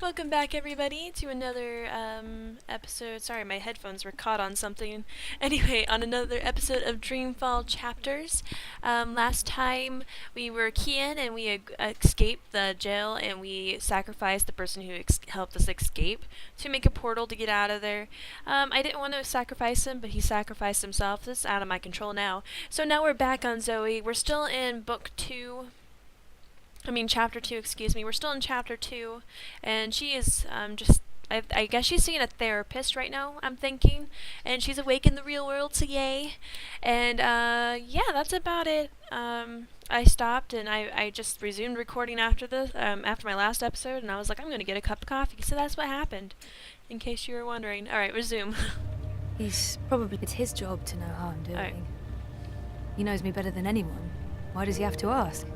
Welcome back, everybody, to another episode. Sorry, my headphones were caught on something. Anyway, on another episode of Dreamfall Chapters. Last time we were Kian and we escaped the jail and we sacrificed the person who helped us escape to make a portal to get out of there. I didn't want to sacrifice him, but he sacrificed himself. This is out of my control now. So now we're back on Zoe. We're still in book 2. Chapter 2, excuse me. We're still in Chapter 2, and she is I guess she's seeing a therapist right now, I'm thinking, and she's awake in the real world, so yay. And, yeah, that's about it. I stopped, and I just resumed recording after my last episode, and I was like, I'm gonna get a cup of coffee, so that's what happened, in case you were wondering. Alright, resume. It's his job to know how I'm doing. Right. He knows me better than anyone. Why does he have to ask?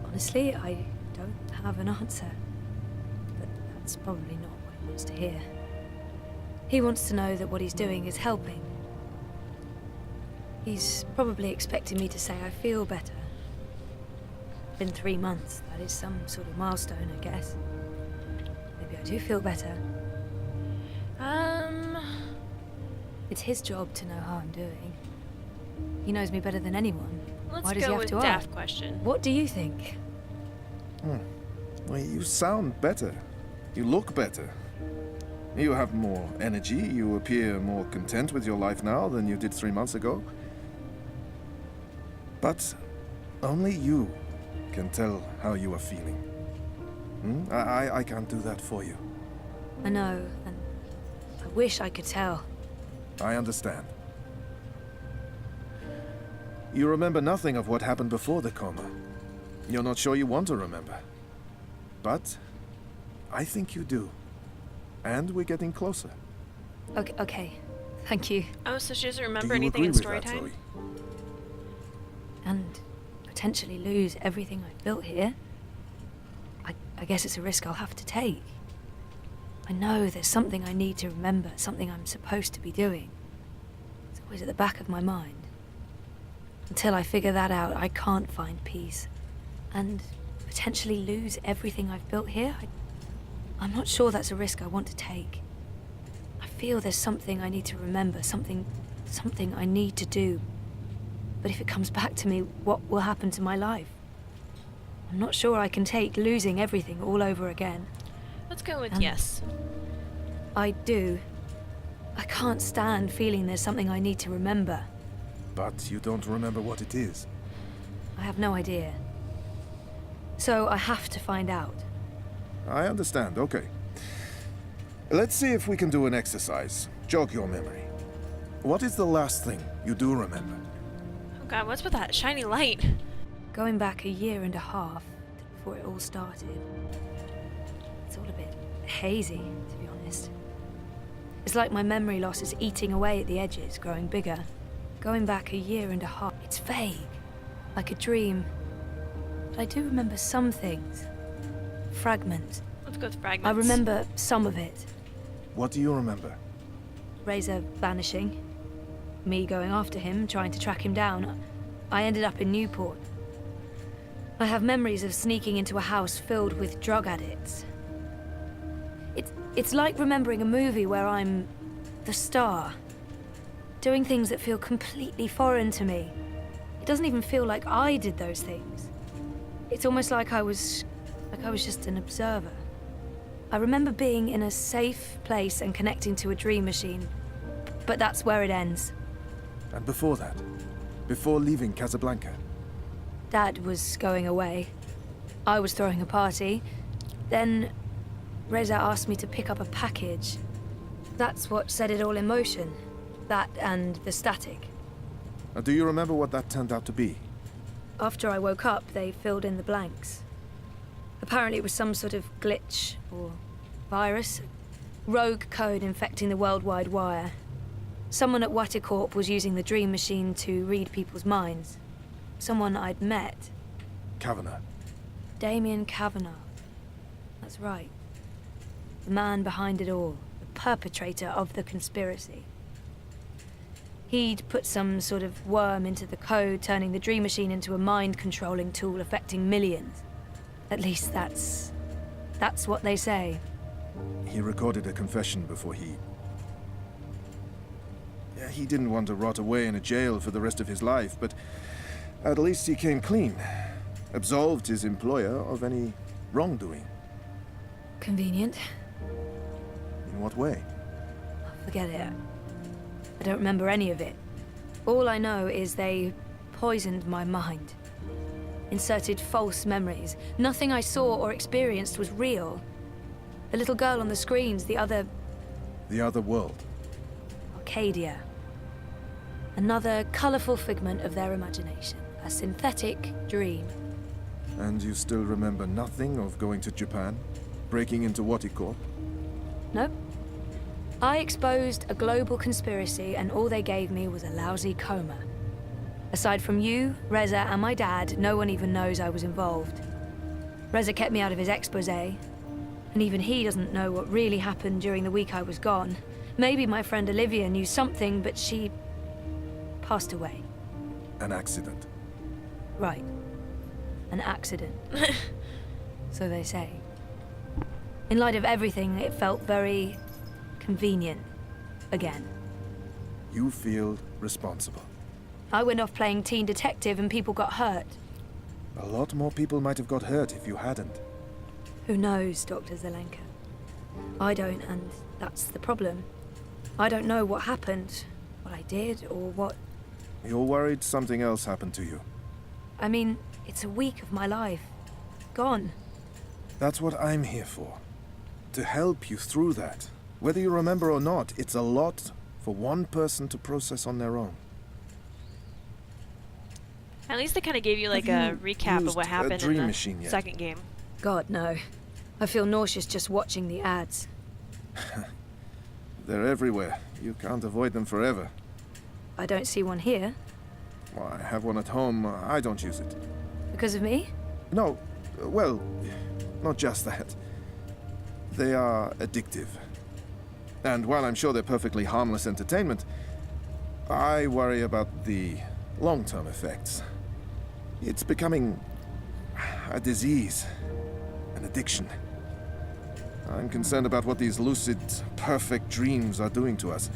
Honestly, I don't have an answer. But that's probably not what he wants to hear. He wants to know that what he's doing is helping. He's probably expecting me to say I feel better. Been 3 months. That is some sort of milestone, I guess. Maybe I do feel better. It's his job to know how I'm doing. He knows me better than anyone. Let's Why does he go have with to daft ask? question. What do you think? Well, you sound better. You look better. You have more energy. You appear more content with your life now than you did 3 months ago. But only you can tell how you are feeling. I can't do that for you. I know, and I wish I could tell. I understand. You remember nothing of what happened before the coma. You're not sure you want to remember. But I think you do. And we're getting closer. Okay. Thank you. Oh, so she doesn't Do remember you anything agree in with story that, time? Zoe? And potentially lose everything I've built here. I guess it's a risk I'll have to take. I know there's something I need to remember, something I'm supposed to be doing. It's always at the back of my mind. Until I figure that out, I can't find peace. And potentially lose everything I've built here? I'm not sure that's a risk I want to take. I feel there's something I need to remember, something I need to do. But if it comes back to me, what will happen to my life? I'm not sure I can take losing everything all over again. Let's go with And- yes. I do. I can't stand feeling there's something I need to remember. But you don't remember what it is. I have no idea. So I have to find out. I understand, okay. Let's see if we can do an exercise. Jog your memory. What is the last thing you do remember? Oh god, what's with that shiny light? Going back a year and a half to before it all started. It's all a bit hazy, to be honest. It's like my memory loss is eating away at the edges, growing bigger. Going back a year and a half, it's vague, like a dream. But I do remember some things. Fragments. Let's go with fragments. I remember some of it. What do you remember? Razor vanishing. Me going after him, trying to track him down. I ended up in Newport. I have memories of sneaking into a house filled with drug addicts. It's like remembering a movie where I'm the star. Doing things that feel completely foreign to me. It doesn't even feel like I did those things. It's almost like I was just an observer. I remember being in a safe place and connecting to a dream machine. But that's where it ends. And before that? Before leaving Casablanca? Dad was going away. I was throwing a party. Then Reza asked me to pick up a package. That's what set it all in motion. That and the static. Do you remember what that turned out to be? After I woke up, they filled in the blanks. Apparently it was some sort of glitch or virus. Rogue code infecting the World Wide Wire. Someone at Waticorp was using the dream machine to read people's minds. Someone I'd met. Kavanagh. Damien Kavanagh. That's right. The man behind it all. The perpetrator of the conspiracy. He'd put some sort of worm into the code, turning the dream machine into a mind-controlling tool affecting millions. At least that's what they say. He recorded a confession before he... Yeah, he didn't want to rot away in a jail for the rest of his life, but at least he came clean. Absolved his employer of any wrongdoing. Convenient. In what way? Forget it. I don't remember any of it. All I know is they poisoned my mind. Inserted false memories. Nothing I saw or experienced was real. The little girl on the screens, the other... The other world. Arcadia. Another colourful figment of their imagination. A synthetic dream. And you still remember nothing of going to Japan? Breaking into Waticorp? Nope. I exposed a global conspiracy and all they gave me was a lousy coma. Aside from you, Reza, and my dad, no one even knows I was involved. Reza kept me out of his exposé, and even he doesn't know what really happened during the week I was gone. Maybe my friend Olivia knew something, but she... passed away. An accident. Right. An accident. So they say. In light of everything, it felt very... convenient. Again. You feel responsible. I went off playing teen detective and people got hurt. A lot more people might have got hurt if you hadn't. Who knows, Dr. Zelenka? I don't, and that's the problem. I don't know what happened, what I did, or what... You're worried something else happened to you. I mean, it's a week of my life. Gone. That's what I'm here for. To help you through that. Whether you remember or not, it's a lot for one person to process on their own. At least they kind of gave you like Have a you recap of used what a happened dream in the machine yet? second game. God, no. I feel nauseous just watching the ads. They're everywhere. You can't avoid them forever. I don't see one here. Well, I have one at home. I don't use it. Because of me? No, well, not just that. They are addictive. And while I'm sure they're perfectly harmless entertainment, I worry about the long-term effects. It's becoming a disease, an addiction. I'm concerned about what these lucid, perfect dreams are doing to us.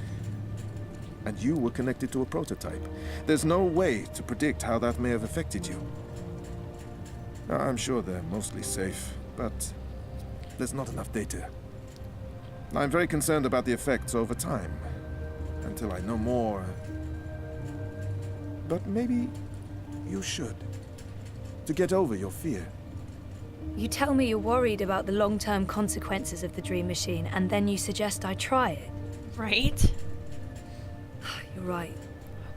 And you were connected to a prototype. There's no way to predict how that may have affected you. I'm sure they're mostly safe, but there's not enough data. I'm very concerned about the effects over time, until I know more. But maybe you should, to get over your fear. You tell me you're worried about the long-term consequences of the dream machine, and then you suggest I try it. Right? You're right.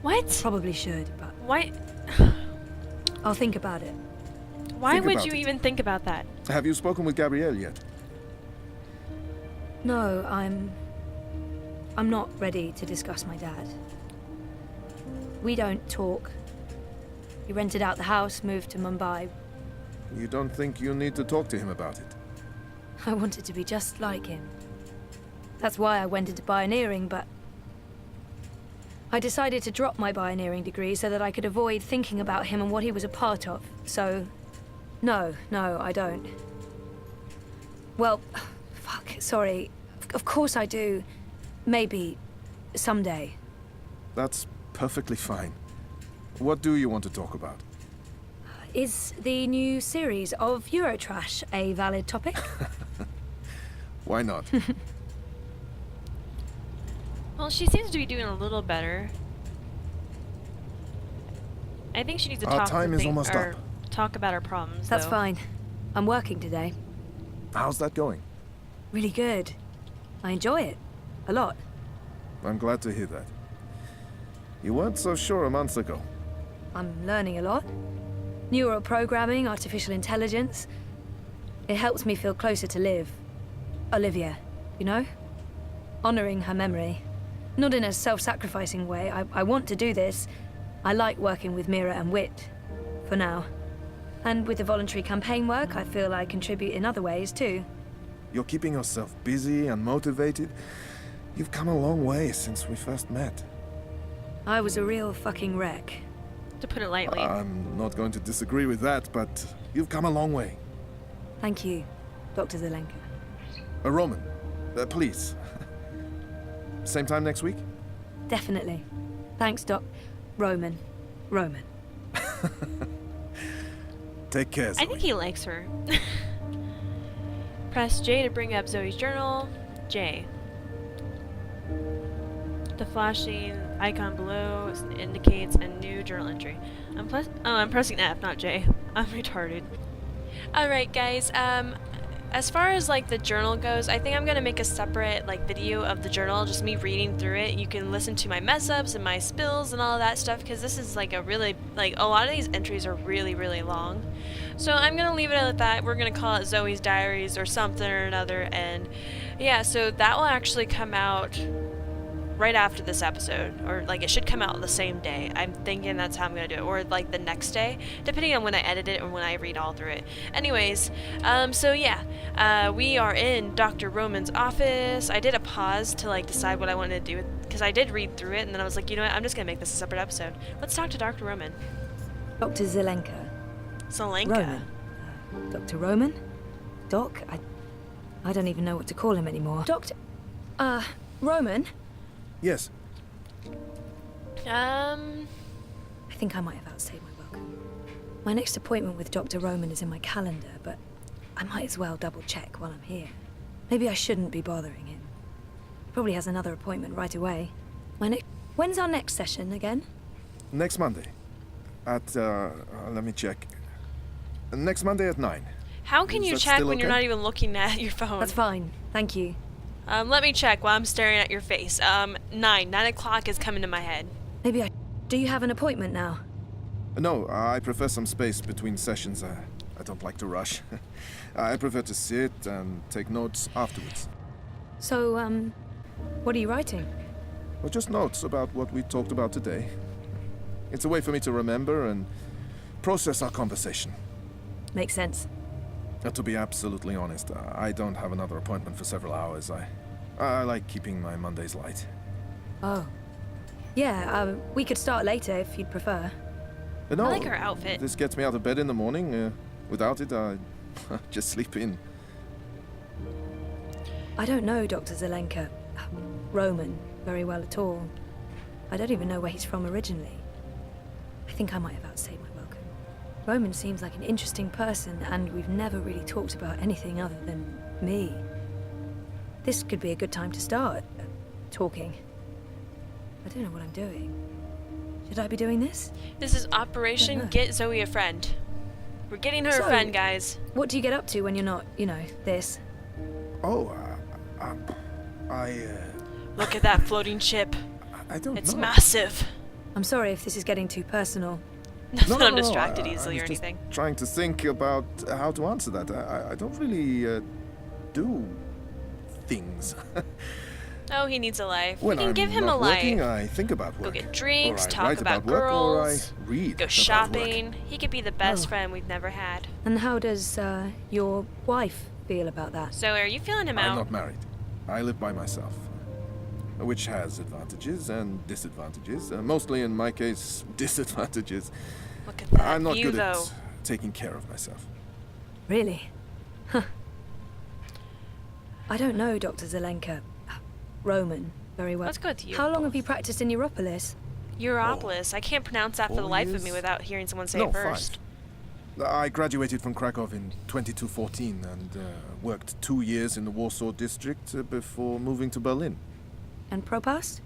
What? Probably should, but Why? I'll think about it. Why Think would about you it. even think about that? Have you spoken with Gabrielle yet? No, I'm not ready to discuss my dad. We don't talk. He rented out the house, moved to Mumbai. You don't think you need to talk to him about it? I wanted to be just like him. That's why I went into pioneering, but I decided to drop my pioneering degree so that I could avoid thinking about him and what he was a part of. So, no, I don't. Well, fuck, sorry. Of course I do. Maybe. Someday. That's perfectly fine. What do you want to talk about? Is the new series of Eurotrash a valid topic? Why not? Well, she seems to be doing a little better. I think she needs to Our talk time to is think- almost or up. talk about her problems. That's though. fine. I'm working today. How's that going? Really good. I enjoy it. A lot. I'm glad to hear that. You weren't so sure a month ago. I'm learning a lot. Neural programming, artificial intelligence. It helps me feel closer to Liv. Olivia, you know? Honoring her memory. Not in a self-sacrificing way. I want to do this. I like working with Mira and Wit. For now. And with the voluntary campaign work, I feel I contribute in other ways too. You're keeping yourself busy and motivated. You've come a long way since we first met. I was a real fucking wreck. To put it lightly. I'm not going to disagree with that, but you've come a long way. Thank you, Dr. Zelenka. Roman, please. Same time next week? Definitely. Thanks, Roman. Roman. Take care, Zoe. I think he likes her. Press J to bring up Zoe's journal. J. The flashing icon below indicates a new journal entry. I'm pressing F, not J. I'm retarded. Alright guys, as far as like the journal goes, I think I'm gonna make a separate like video of the journal, just me reading through it. You can listen to my mess ups and my spills and all of that stuff, because this is like a really, like, a lot of these entries are really, really long. So I'm gonna leave it at that. We're gonna call it Zoe's Diaries or something or another, and yeah, so that will actually come out right after this episode, or like it should come out the same day. I'm thinking that's how I'm gonna do it, or like the next day, depending on when I edit it or when I read all through it. Anyways, so yeah, we are in Dr. Roman's office. I did a pause to like decide what I wanted to do, because I did read through it, and then I was like, you know what, I'm just gonna make this a separate episode. Let's talk to Dr. Roman. Dr. Zelenka. Zelenka. Roman. Dr. Roman? Doc? I don't even know what to call him anymore. Roman? Yes. I think I might have outstayed my welcome. My next appointment with Dr. Roman is in my calendar, but I might as well double check while I'm here. Maybe I shouldn't be bothering him. He probably has another appointment right away. When's our next session again? Next Monday. At, let me check. Next Monday at 9. How can Is you that check still when you're okay? not even looking at your phone? That's fine. Thank you. Let me check while I'm staring at your face. 9 o'clock is coming to my head. Do you have an appointment now? No, I prefer some space between sessions. I don't like to rush. I prefer to sit and take notes afterwards. So, what are you writing? Well, just notes about what we talked about today. It's a way for me to remember and process our conversation. Makes sense. To be absolutely honest, I don't have another appointment for several hours. I like keeping my Mondays light. Oh. Yeah, we could start later if you'd prefer. No, I like her outfit. This gets me out of bed in the morning. Without it, I just sleep in. I don't know Dr. Zelenka, Roman, very well at all. I don't even know where he's from originally. I think I might have outstayed my welcome. Roman seems like an interesting person, and we've never really talked about anything other than me. This could be a good time to start talking. I don't know what I'm doing. Should I be doing this? This is Operation Uh-huh. Get Zoe a Friend. We're getting her So- a friend, guys. What do you get up to when you're not, this? Oh, I Look at that floating ship. don't It's know. massive. I'm sorry if this is getting too personal. Not No, that I'm no, no, distracted I easily was or just anything. trying to think about how to answer that. I don't really do things. Oh, he needs a life. When we can I'm give him a not life. working, I think about Go work. get drinks, Or I talk write about work, or I girls, read go about shopping. work. He could be the best Oh. friend we've never had. And how does, your wife feel about that? So, are you feeling him I'm out? not married. I live by myself, which has advantages and disadvantages. Mostly, in my case, disadvantages. Look at that I'm not view, good though. at taking care of myself. Really? Huh. I don't know Dr. Zelenka, Roman, very well. Let's go with you. How long have you practiced in Europolis? Europolis. I can't pronounce that for the 4 life of years? me without hearing someone say No, it first. 5. I graduated from Krakow in 2214 and worked 2 years in the Warsaw district before moving to Berlin. And Propast?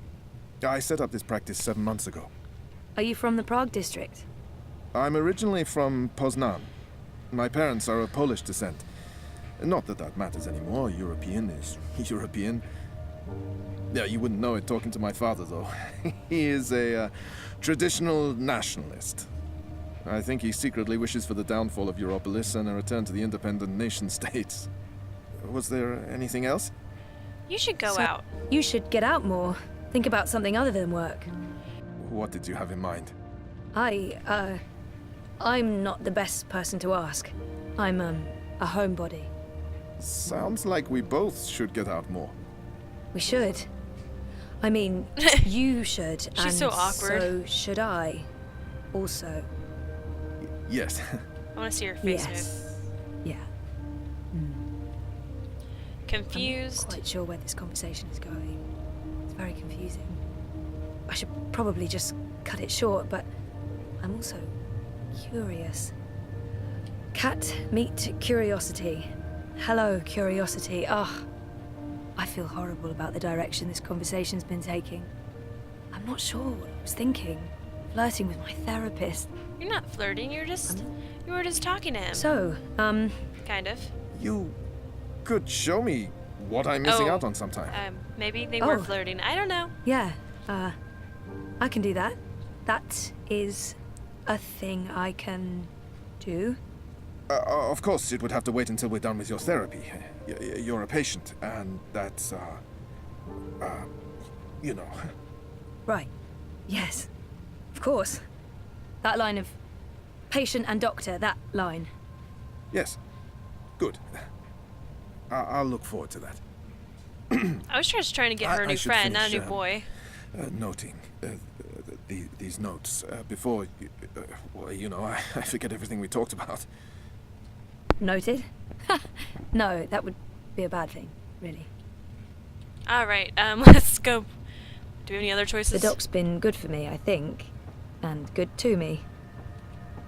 I set up this practice 7 months ago. Are you from the Prague district? I'm originally from Poznan. My parents are of Polish descent. Not that that matters anymore. European is European. Yeah, you wouldn't know it talking to my father, though. He is a traditional nationalist. I think he secretly wishes for the downfall of Europolis and a return to the independent nation-states. Was there anything else? You should go So- out. You should get out more. Think about something other than work. What did you have in mind? I'm not the best person to ask. I'm, a homebody. Sounds like we both should get out more. We should. I mean, you should, She's and so awkward. so should I. Also. Yes. I want to see her face Yes. Yeah. Confused. I'm not quite sure where this conversation is going. It's very confusing. I should probably just cut it short, but I'm also curious. Cat, meet curiosity. Hello, curiosity. Ah, I feel horrible about the direction this conversation's been taking. I'm not sure what I was thinking. Flirting with my therapist. You're not flirting, you were just talking to him. So, Kind of. You could show me what I'm missing Oh. out on sometime. Maybe they were Oh. flirting. I don't know. yeah, I can do that. That is a thing I can do. Of course, it would have to wait until we're done with your therapy. You're a patient, and that's, you know. Right. Yes. Of course. That line of patient and doctor, that line. Yes. Good. I'll look forward to that. I was just trying to get her a I new should friend, not a finish, new boy. Noting these notes before, well, you know, I forget everything we talked about. Noted? No, that would be a bad thing, really. Alright, let's go. Do we have any other The choices? doc's been good for me, I think. And good to me.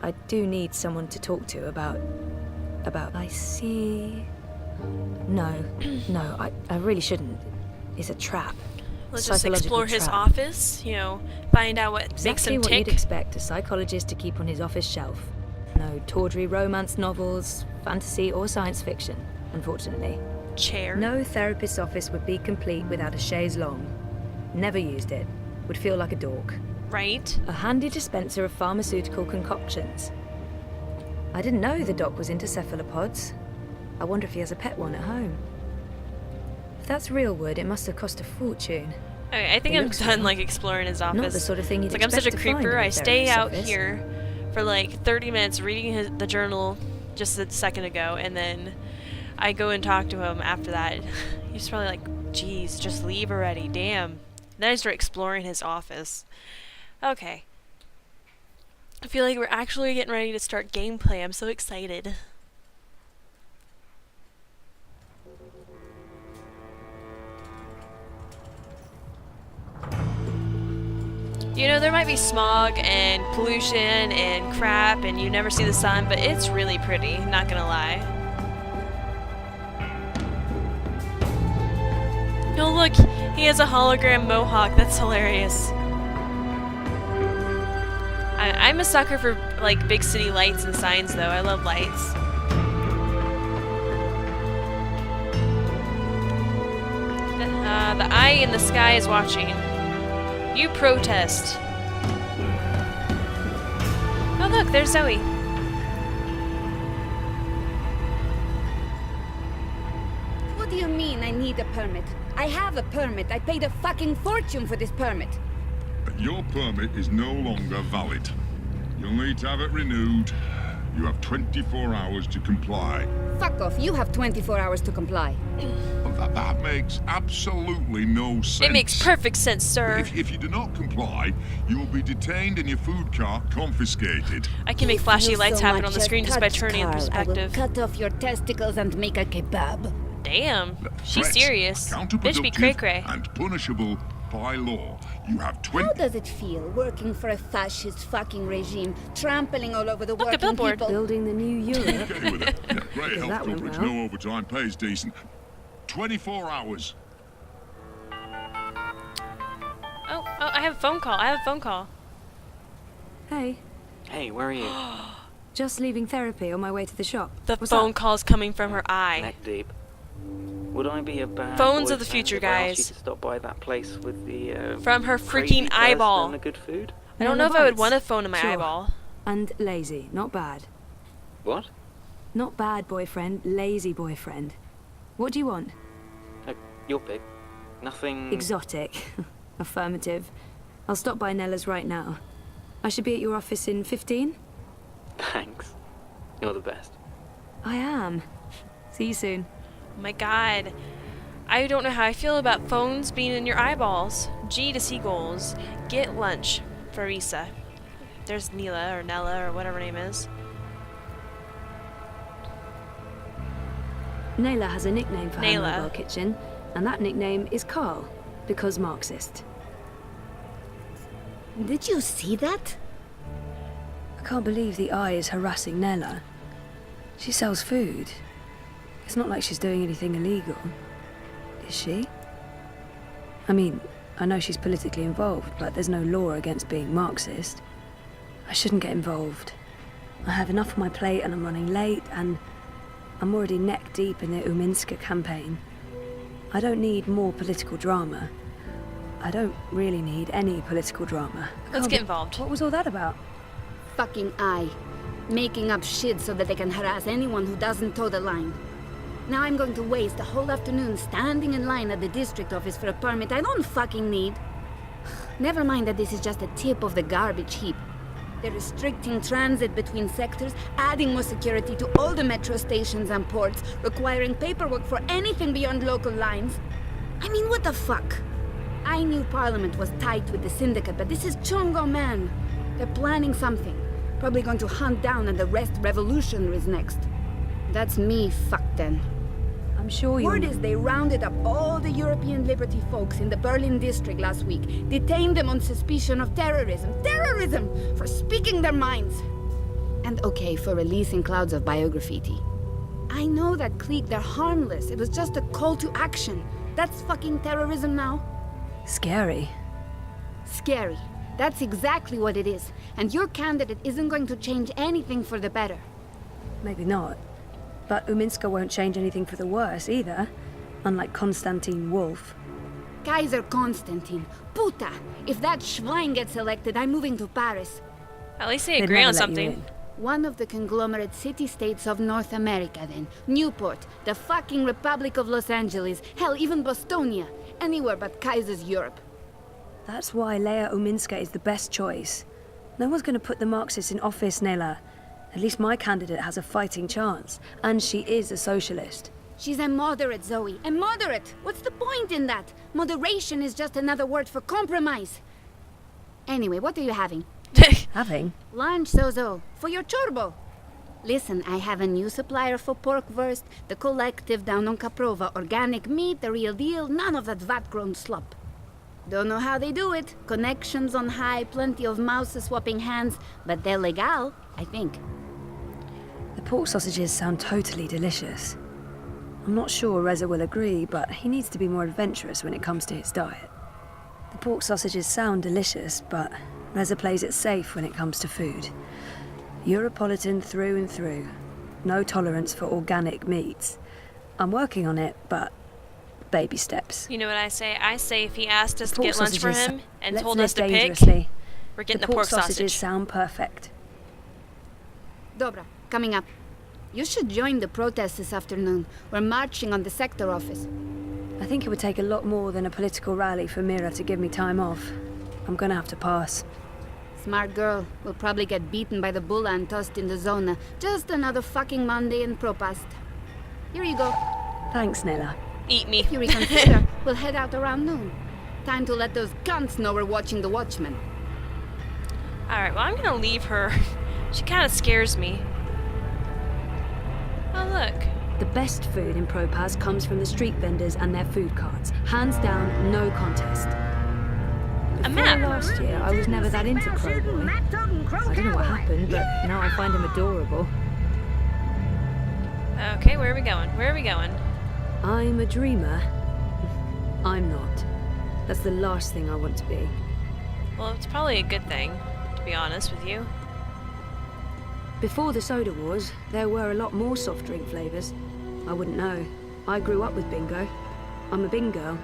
I do need someone to talk to about... I see... No, I really shouldn't. It's a trap. Let's just Psychological explore his trap. office, you know, find out what makes Exactly him what you'd tick. expect a psychologist to keep on his office shelf. No tawdry romance novels, fantasy or science fiction, unfortunately. Chair. No therapist's office would be complete without a chaise longue. Never used it. Would feel like a dork. Right? A handy dispenser of pharmaceutical concoctions. I didn't know the doc was into cephalopods. I wonder if he has a pet one at home. If that's real wood, it must have cost a fortune. Okay, I think It I'm looks done, real. like, exploring his office. Not the sort of thing you'd It's like, I'm such a expect to find creeper. in a I stay therapist's out office. here for, like, 30 minutes reading the journal just a second ago, and then I go and talk to him after that. He's probably like, geez, just leave already, damn. Then I start exploring his office. Okay. I feel like we're actually getting ready to start gameplay. I'm so excited. You know, there might be smog and pollution and crap and you never see the sun, but it's really pretty, not gonna lie. Oh look, he has a hologram mohawk, that's hilarious. I'm a sucker for, like, big city lights and signs, though. I love lights. The eye in the sky is watching. You protest. Oh look, there's Zoe. What do you mean I need a permit? I have a permit. I paid a fucking fortune for this permit. Your permit is no longer valid. You'll need to have it renewed. You have 24 hours to comply. Fuck off. You have 24 hours to comply. That makes absolutely no sense. It makes perfect sense, sir. If you do not comply, you will be detained and your food cart confiscated. I can make If flashy you lights so happen much on the as screen just by touch turning in Carl, perspective. I will cut off your testicles and make a kebab. Damn, she's Threats serious. are Bitch be cray counterproductive cray. and punishable by law. You have 20... How does it feel working for a fascist fucking regime, trampling all over the Look, a working billboard. people? Building the new Europe. Okay with it. Yeah, great That health went coverage, well. no overtime, pays decent. 24 hours. Oh, I have a phone call. Hey, Hey, where are you? just leaving therapy on my way to the shop. The What's phone up? call's coming from her eye. Neck deep. Would I be a bad Phones boy of the friend future, if I asked you guys. to stop by that place with the From her crazy freaking person eyeball. and the good food? I don't No know if I would advice. want a phone in my Sure. eyeball. And lazy, not bad. What? Not bad boyfriend, lazy boyfriend. What do you want? Your pick. Nothing. Exotic. Affirmative. I'll stop by Nella's right now. I should be at your office in 15? Thanks. You're the best. I am. See you soon. Oh my god. I don't know how I feel about phones being in your eyeballs. G to seagulls. Get lunch for Risa. There's Neela or Nella or whatever her name is. Nayla has a nickname for her Nayla. mobile kitchen, and that nickname is Carl, because Marxist. Did you see that? I can't believe the eye is harassing Nayla. She sells food. It's not like she's doing anything illegal. Is she? I mean, I know she's politically involved, but there's no law against being Marxist. I shouldn't get involved. I have enough on my plate and I'm running late, and I'm already neck deep in the Uminska campaign. I don't need more political drama. I don't really need any political drama. Let's get involved. What was all that about? Fucking I. Making up shit so that they can harass anyone who doesn't toe the line. Now I'm going to waste a whole afternoon standing in line at the district office for a permit I don't fucking need. Never mind that this is just a tip of the garbage heap. They're restricting transit between sectors, adding more security to all the metro stations and ports, requiring paperwork for anything beyond local lines. I mean, what the fuck? I knew Parliament was tight with the syndicate, but this is Chongo, man. They're planning something. Probably going to hunt down and arrest revolutionaries next. That's me fucked then. I'm sure you. Word is they rounded up all the European Liberty folks in the Berlin district last week, detained them on suspicion of terrorism. Terrorism! For speaking their minds! And okay, for releasing clouds of biograffiti. I know that clique, they're harmless. It was just a call to action. That's fucking terrorism now. Scary. Scary. That's exactly what it is. And your candidate isn't going to change anything for the better. Maybe not. But Uminska won't change anything for the worse either, unlike Konstantin Wolf. Kaiser Konstantin. Puta! If that Schwein gets elected, I'm moving to Paris. At least they They'd agree never on let you something. in. One of the conglomerate city-states of North America, then. Newport, the fucking Republic of Los Angeles, hell, even Bostonia. Anywhere but Kaiser's Europe. That's why Leia Uminska is the best choice. No one's going to put the Marxists in office, Nayla. At least my candidate has a fighting chance. And she is a socialist. She's a moderate, Zoe. A moderate! What's the point in that? Moderation is just another word for compromise. Anyway, what are you having? Having? Lunch, Zozo. For your chorbo. Listen, I have a new supplier for pork wurst. The collective down on Caprova. Organic meat, the real deal. None of that vat-grown slop. Don't know how they do it. Connections on high, plenty of mouse swapping hands. But they're legal, I think. The pork sausages sound totally delicious. I'm not sure Reza will agree, but he needs to be more adventurous when it comes to his diet. The pork sausages sound delicious, but Reza plays it safe when it comes to food. Europolitan through and through. No tolerance for organic meats. I'm working on it, but baby steps. You know what I say? I say if he asked us to Pork get lunch for sausages- him and let's told live us to pick, dangerously. we're getting the pork pork sausages sausage. sound perfect. Dobra, coming up. You should join the protest this afternoon. We're marching on the sector office. I think it would take a lot more than a political rally for Mira to give me time off. I'm gonna have to pass. Smart girl. We'll probably get beaten by the bulla and tossed in the zona. Just another fucking Monday in Propast. Here you go. Thanks, Nayla. Eat me. If you reconsider, we'll head out around noon. Time to let those cunts know we're watching the Watchmen. Alright, well, I'm gonna leave her. She kind of scares me. Oh, look. The best food in Propaz comes from the street vendors and their food carts. Hands down, no contest. A Before map. last year, I was never that into Crowboy. I don't know what happened, but now I find him adorable. Okay, where are we going? Where are we going? I'm a dreamer. I'm not. That's the last thing I want to be. Well, it's probably a good thing, to be honest with you. Before the soda wars, there were a lot more soft drink flavours. I wouldn't know. I grew up with bingo. I'm a bing girl.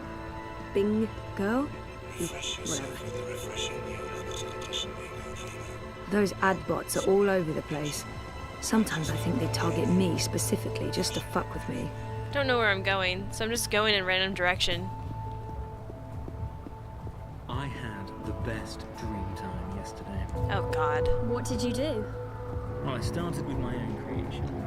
Bing girl? Whatever. Those ad bots are all over the place. Sometimes I think they target me specifically just to fuck with me. Don't know where I'm going, so I'm just going in random direction. I had the best dream time yesterday. Oh god. What did you do? Well, I started with my own creation.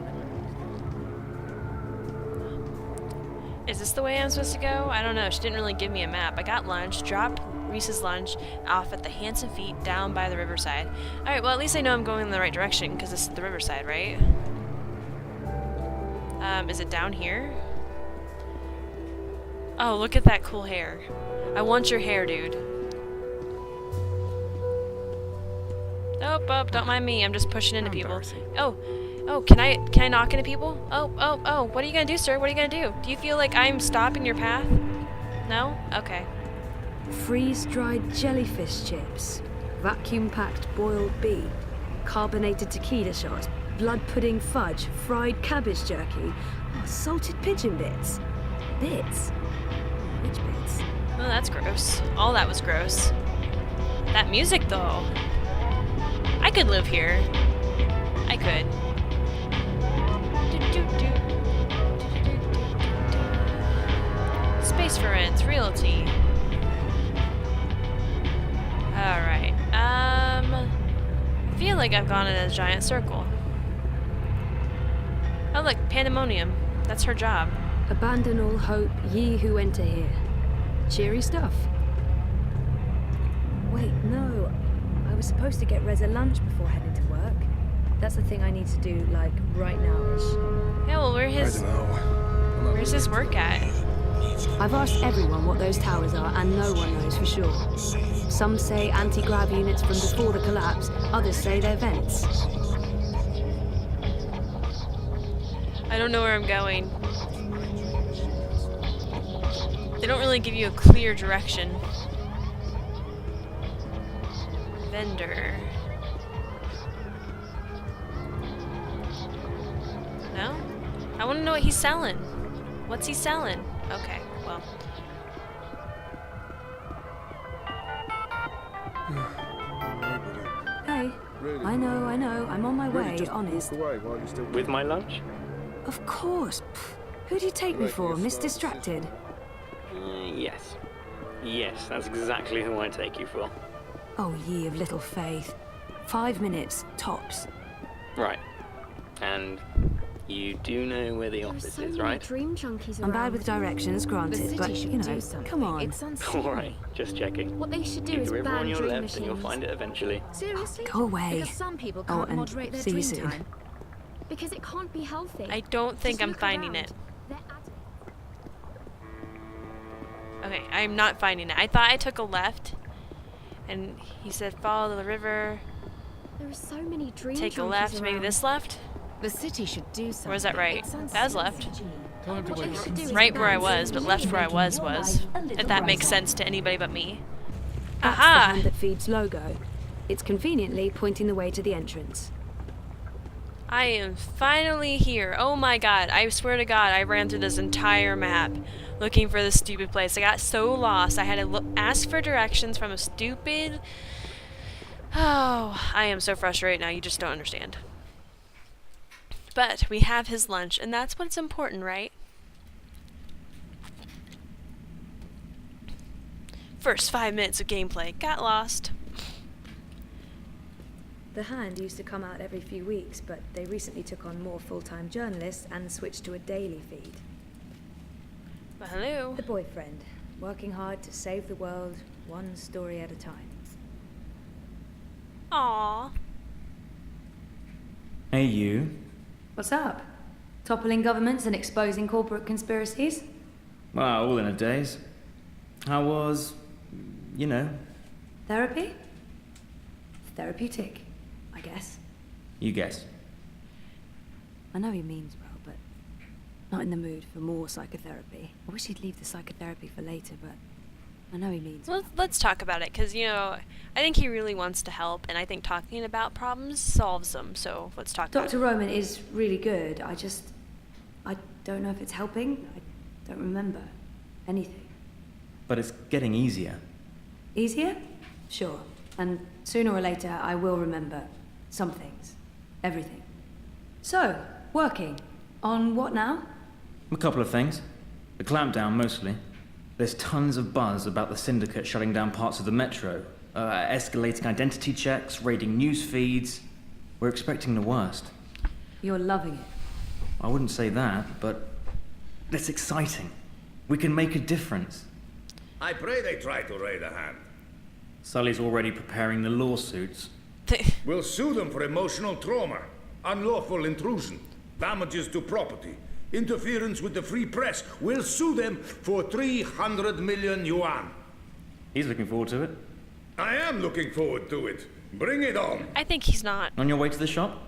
Is this the way I'm supposed to go? I don't know. She didn't really give me a map. I got lunch, dropped Reese's lunch off at the Handsome Feet down by the riverside. Alright, well at least I know I'm going in the right direction, because this is the riverside, right? Is it down here? Oh, look at that cool hair. I want your hair, dude. Oh, don't mind me. I'm just pushing into people. Oh, can I knock into people? Oh, what are you gonna do, sir? What are you gonna do? Do you feel like I'm stopping your path? No? Okay. Freeze-dried jellyfish chips, vacuum-packed boiled beef, carbonated tequila shots, blood pudding fudge, fried cabbage jerky, salted pigeon bits. Bits? Which bits? Oh, that's gross. All that was gross. That music, though. I could live here. I could. Space for rent, realty. Alright. I feel like I've gone in a giant circle. Oh look, Pandemonium. That's her job. Abandon all hope, ye who enter here. Cheery stuff. Wait, no. I was supposed to get Reza lunch before heading to work. That's the thing I need to do, like, right now-ish. Yeah, well, I don't know. where's his work at? I've asked everyone what those towers are, and no one knows for sure. Some say anti-grav units from before the collapse, others say they're vents. I don't know where I'm going. They don't really give you a clear direction. Vendor. No? I want to know what he's selling. What's he selling? Okay, well. Hey, Really? I know, I'm on my Really, way, just honest. walk away while you're still With my lunch? Of course. Pff, who do you take me for, Miss Distracted? Yes. Yes, that's exactly who I take you for. Oh, ye of little faith. 5 minutes, tops. Right. And you do know where the office is, right? Dream junkies I'm bad with directions, granted, but, you know, come on. Alright, just checking. What they should do Keep is the river on ban your dream left machines. and you'll find it eventually. Seriously? Go away. Because some people Oh, can't and moderate their see you dream soon. time. Because it can't be healthy. I don't think Just I'm look finding around. it. They're at- Okay, I'm not finding it. I thought I took a left. And he said follow the river, There are so many dream take a junkies left, maybe around. this left? The city should do something. Or is that right? It's That was left. What they should do is Right where I ban was, but left where I was. If that makes sense to anybody but me. That's the Aha! hand that feeds logo. It's conveniently pointing the way to the entrance. I am finally here. Oh my god, I swear to god, I ran through this entire map looking for this stupid place. I got so lost, I had to ask for directions from a stupid... Oh, I am so frustrated now, you just don't understand. But we have his lunch, and that's what's important, right? First 5 minutes of gameplay. Got lost. The Hand used to come out every few weeks, but they recently took on more full-time journalists and switched to a daily feed. Well, hello. The boyfriend, working hard to save the world, one story at a time. Aww. Hey, you. What's up? Toppling governments and exposing corporate conspiracies? Well, all in a daze. How was, you know, Therapy? Therapeutic, I guess. you guess. I know he means well, but not in the mood for more psychotherapy. I wish he'd leave the psychotherapy for later, but I know he means well. Let's talk about it, because, you know, I think he really wants to help, and I think talking about problems solves them, so let's talk about Dr. it. Roman is really good. I don't know if it's helping. I don't remember anything. But it's getting easier. Easier? Sure. And sooner or later, I will remember some things. Everything. So, working. On what now? A couple of things. The clampdown, mostly. There's tons of buzz about the syndicate shutting down parts of the metro, escalating identity checks, raiding news feeds. We're expecting the worst. You're loving it. I wouldn't say that, but it's exciting. We can make a difference. I pray they try to raid a hand. Sully's already preparing the lawsuits. We'll sue them for emotional trauma, unlawful intrusion, damages to property, Interference with the free press. We'll sue them for 300 million yuan. He's looking forward to it. I am looking forward to it. Bring it on. I think he's not. On your way to the shop?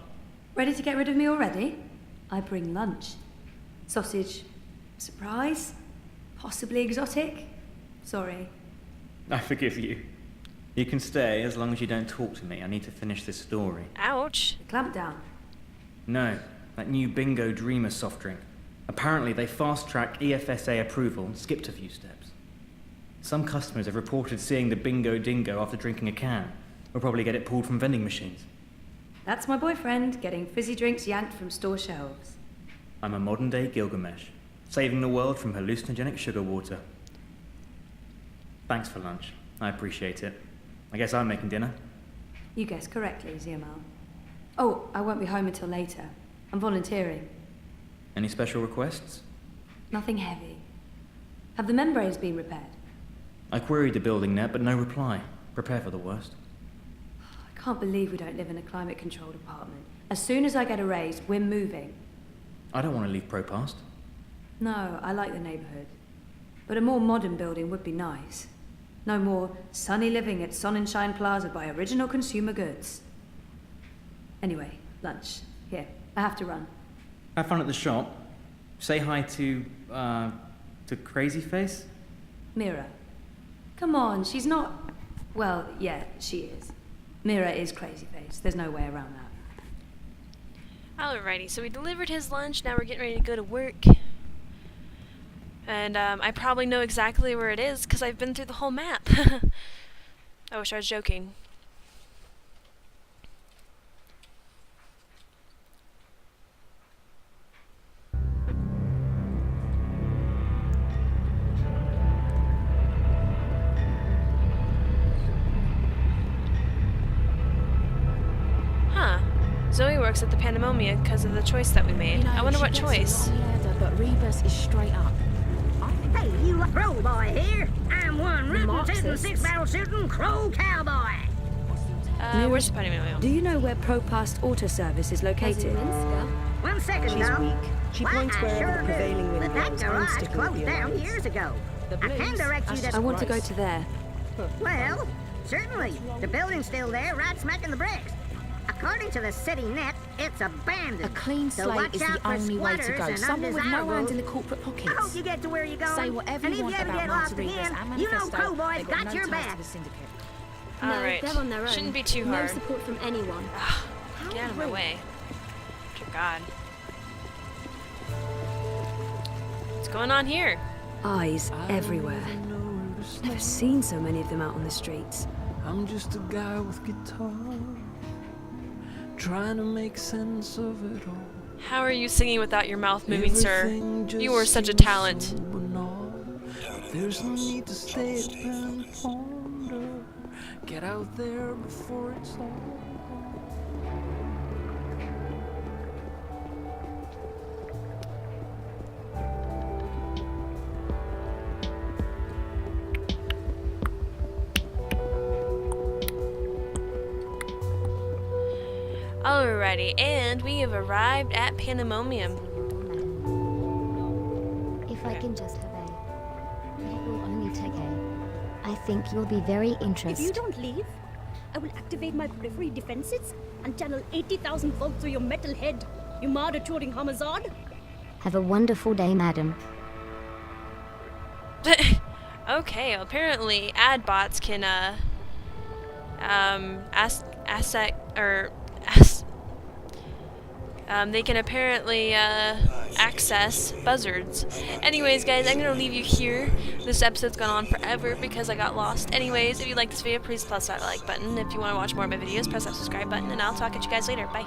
Ready to get rid of me already? I bring lunch. Sausage. Surprise? Possibly exotic? Sorry. I forgive you. You can stay as long as you don't talk to me. I need to finish this story. Ouch. The clamp down. No, that new Bingo Dreamer soft drink. Apparently they fast-tracked EFSA approval and skipped a few steps. Some customers have reported seeing the Bingo Dingo after drinking a can. We'll probably get it pulled from vending machines. That's my boyfriend, getting fizzy drinks yanked from store shelves. I'm a modern-day Gilgamesh, saving the world from hallucinogenic sugar water. Thanks for lunch. I appreciate it. I guess I'm making dinner. You guessed correctly, Ziamal. Oh, I won't be home until later. I'm volunteering. Any special requests? Nothing heavy. Have the membranes been repaired? I queried the building net, but no reply. Prepare for the worst. I can't believe we don't live in a climate-controlled apartment. As soon as I get a raise, we're moving. I don't want to leave Propast. No, I like the neighborhood. But a more modern building would be nice. No more sunny living at Sonnenschein Plaza by Original Consumer Goods. Anyway, lunch. Here, I have to run. Have fun at the shop. Say hi to Crazy Face. Mira. Come on, she's not... Well, yeah, she is. Mira is Crazy Face. There's no way around that. Alrighty, so we delivered his lunch, now we're getting ready to go to work. And I probably know exactly where it is, because I've been through the whole map. I wish I was joking. Huh. Zoe works at the Pandemonium because of the choice that we made. You know, I wonder she what gets choice. a long ladder, but Rebus is straight up. Hey, you crow boy here. I'm one rootin' tootin' Marxists. six-barrel shooting crow cowboy. Where's the Pandemonium? Do you know where Propast Auto Service is located? 1 second, She's dog. weak. She Why, points I wherever sure the do. prevailing wind But that blows garage constantly closed with down lights. years ago. The I can Blues, direct you that's to... I want to go Christ. to there. Well, certainly. The building's still there, right smack in the bricks. According to the city net, it's abandoned. A clean So slate watch is out the for only way to squatters go. and Someone with no undesirables. hand in the corporate pockets. I hope you get to where you're going. Say whatever and you want if you ever about get lost Marta Rivas again, and you know Manifesto, Crowboy's they've got got no your ties back. to the syndicate. Alright. They're on their own. Shouldn't be too No hard. support from anyone. Get out of my way. Dear God. What's going on here? Eyes everywhere. Never seen so many of them out on the streets. I'm just a guy with guitar, trying to make sense of it all. How are you singing without your mouth moving, sir? Everything just You are such a seems talent. so banal. There's no need to stay up and ponder. Get out there before it's all gone. Alrighty, and we have arrived at Pandemonium. If I can just have a... It will only take a... I think you'll be very interested. If you don't leave, I will activate my periphery defenses and channel 80,000 volts through your metal head. You murder-touring Hamazad. Have a wonderful day, madam. Okay, apparently ad bots can they can apparently access buzzards. Anyways, guys, I'm gonna leave you here. This episode's gone on forever because I got lost. Anyways, if you like this video, please press that like button. If you want to watch more of my videos, press that subscribe button, and I'll talk at you guys later. Bye.